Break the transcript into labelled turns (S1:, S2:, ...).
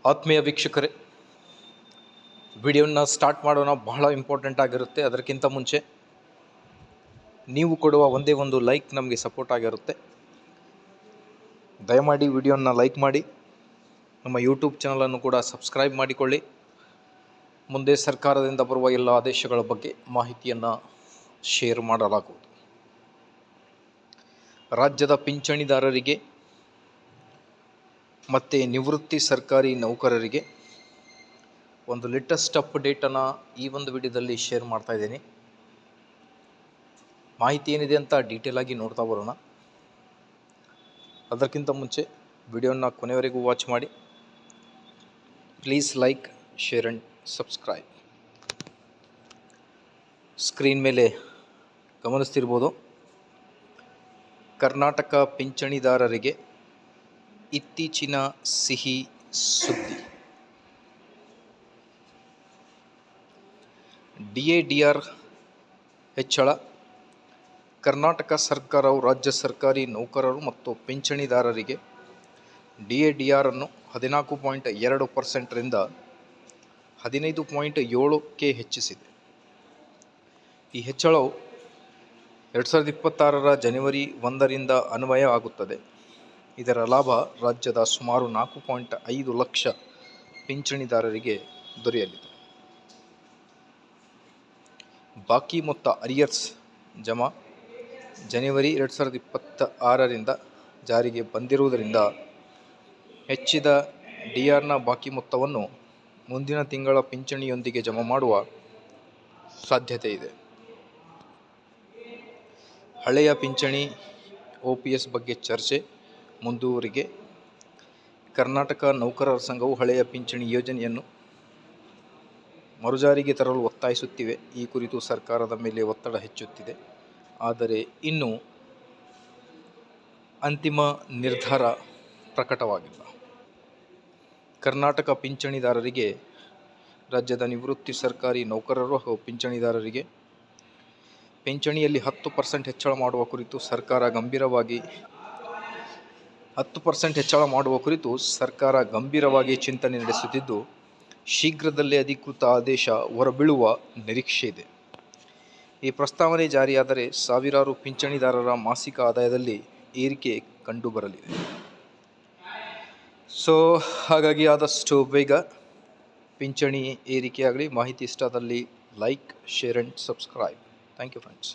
S1: ಆತ್ಮೀಯ ವೀಕ್ಷಕರೇ, ವಿಡಿಯೋನ ಸ್ಟಾರ್ಟ್ ಮಾಡೋಣ. ಬಹಳ ಇಂಪಾರ್ಟೆಂಟ್ ಆಗಿರುತ್ತೆ. ಅದಕ್ಕಿಂತ ಮುಂಚೆ ನೀವು ಕೊಡುವ ಒಂದೇ ಒಂದು ಲೈಕ್ ನಮಗೆ ಸಪೋರ್ಟ್ ಆಗಿರುತ್ತೆ. ದಯಮಾಡಿ ವಿಡಿಯೋನ ಲೈಕ್ ಮಾಡಿ, ನಮ್ಮ ಯೂಟ್ಯೂಬ್ ಚಾನಲನ್ನು ಕೂಡ ಸಬ್ಸ್ಕ್ರೈಬ್ ಮಾಡಿಕೊಳ್ಳಿ. ಮುಂದೆ ಸರ್ಕಾರದಿಂದ ಬರುವ ಎಲ್ಲ ಆದೇಶಗಳ ಬಗ್ಗೆ ಮಾಹಿತಿಯನ್ನು ಶೇರ್ ಮಾಡಲಾಗುವುದು. ರಾಜ್ಯದ ಪಿಂಚಣಿದಾರರಿಗೆ ಮತ್ತು ನಿವೃತ್ತಿ ಸರ್ಕಾರಿ ನೌಕರರಿಗೆ ಒಂದು ಲೇಟೆಸ್ಟ್ ಅಪ್ಡೇಟನ್ನು ಈ ಒಂದು ವಿಡಿಯೋದಲ್ಲಿ ಶೇರ್ ಮಾಡ್ತಾ ಇದ್ದೀನಿ. ಮಾಹಿತಿ ಏನಿದೆ ಅಂತ ಡೀಟೇಲಾಗಿ ನೋಡ್ತಾ ಬರೋಣ. ಅದಕ್ಕಿಂತ ಮುಂಚೆ ವಿಡಿಯೋನ ಕೊನೆವರೆಗೂ ವಾಚ್ ಮಾಡಿ. Please like, share and subscribe. Screen ಮೇಲೆ ಗಮನಿಸ್ತಿರ್ಬೋದು, ಕರ್ನಾಟಕ ಪಿಂಚಣಿದಾರರಿಗೆ ಇತ್ತೀಚಿನ ಸಿಹಿ ಸುದ್ದಿ. DA/DR ಹೆಚ್ಚಳ. ಕರ್ನಾಟಕ ಸರ್ಕಾರವು ರಾಜ್ಯ ಸರ್ಕಾರಿ ನೌಕರರು ಮತ್ತು ಪಿಂಚಣಿದಾರರಿಗೆ DA/DR ಅನ್ನು 14.2% ರಿಂದ 15.7ಕ್ಕೆ ಹೆಚ್ಚಿಸಿದೆ. ಈ ಹೆಚ್ಚಳವು 2026 ಜನವರಿ 1ರಿಂದ ಅನ್ವಯ ಆಗುತ್ತದೆ. ಇದರ ಲಾಭ ರಾಜ್ಯದ ಸುಮಾರು 4.5 ಲಕ್ಷ ಪಿಂಚಣಿದಾರರಿಗೆ ದೊರೆಯಲಿದೆ. ಬಾಕಿ ಮೊತ್ತ ಅರಿಯರ್ಸ್ ಜಮಾ ಜನವರಿ 2026ರಿಂದ ಜಾರಿಗೆ ಬಂದಿರುವುದರಿಂದ ಹೆಚ್ಚಿದ DRನ ಬಾಕಿ ಮೊತ್ತವನ್ನು ಮುಂದಿನ ತಿಂಗಳ ಪಿಂಚಣಿಯೊಂದಿಗೆ ಜಮಾ ಮಾಡುವ ಸಾಧ್ಯತೆ ಇದೆ. ಹಳೆಯ ಪಿಂಚಣಿ OPS ಬಗ್ಗೆ ಚರ್ಚೆ ಮುಂದುವರಿಕೆ. ಕರ್ನಾಟಕ ನೌಕರರ ಸಂಘವು ಹಳೆಯ ಪಿಂಚಣಿ ಯೋಜನೆಯನ್ನು ಮರುಜಾರಿಗೆ ತರಲು ಒತ್ತಾಯಿಸುತ್ತಿವೆ. ಈ ಕುರಿತು ಸರ್ಕಾರದ ಮೇಲೆ ಒತ್ತಡ ಹೆಚ್ಚುತ್ತಿದೆ. ಆದರೆ ಇನ್ನೂ ಅಂತಿಮ ನಿರ್ಧಾರ ಪ್ರಕಟವಾಗಿಲ್ಲ. ಕರ್ನಾಟಕ ಪಿಂಚಣಿದಾರರಿಗೆ, ರಾಜ್ಯದ ನಿವೃತ್ತಿ ಸರ್ಕಾರಿ ನೌಕರರು ಹಾಗೂ ಪಿಂಚಣಿದಾರರಿಗೆ ಪಿಂಚಣಿಯಲ್ಲಿ 10% ಹೆಚ್ಚಳ ಮಾಡುವ ಕುರಿತು ಸರ್ಕಾರ ಗಂಭೀರವಾಗಿ ಚಿಂತನೆ ನಡೆಸುತ್ತಿದ್ದು, ಶೀಘ್ರದಲ್ಲೇ ಅಧಿಕೃತ ಆದೇಶ ಹೊರಬೀಳುವ ನಿರೀಕ್ಷೆ ಇದೆ. ಈ ಪ್ರಸ್ತಾವನೆ ಜಾರಿಯಾದರೆ ಸಾವಿರಾರು ಪಿಂಚಣಿದಾರರ ಮಾಸಿಕ ಆದಾಯದಲ್ಲಿ ಏರಿಕೆ ಕಂಡುಬರಲಿದೆ. ಹಾಗಾಗಿ ಆದಷ್ಟು ಬೇಗ ಪಿಂಚಣಿ ಏರಿಕೆಯಾಗಲಿ. ಮಾಹಿತಿ ಇಷ್ಟ ಆದಲ್ಲಿ like, share and subscribe. Thank you friends.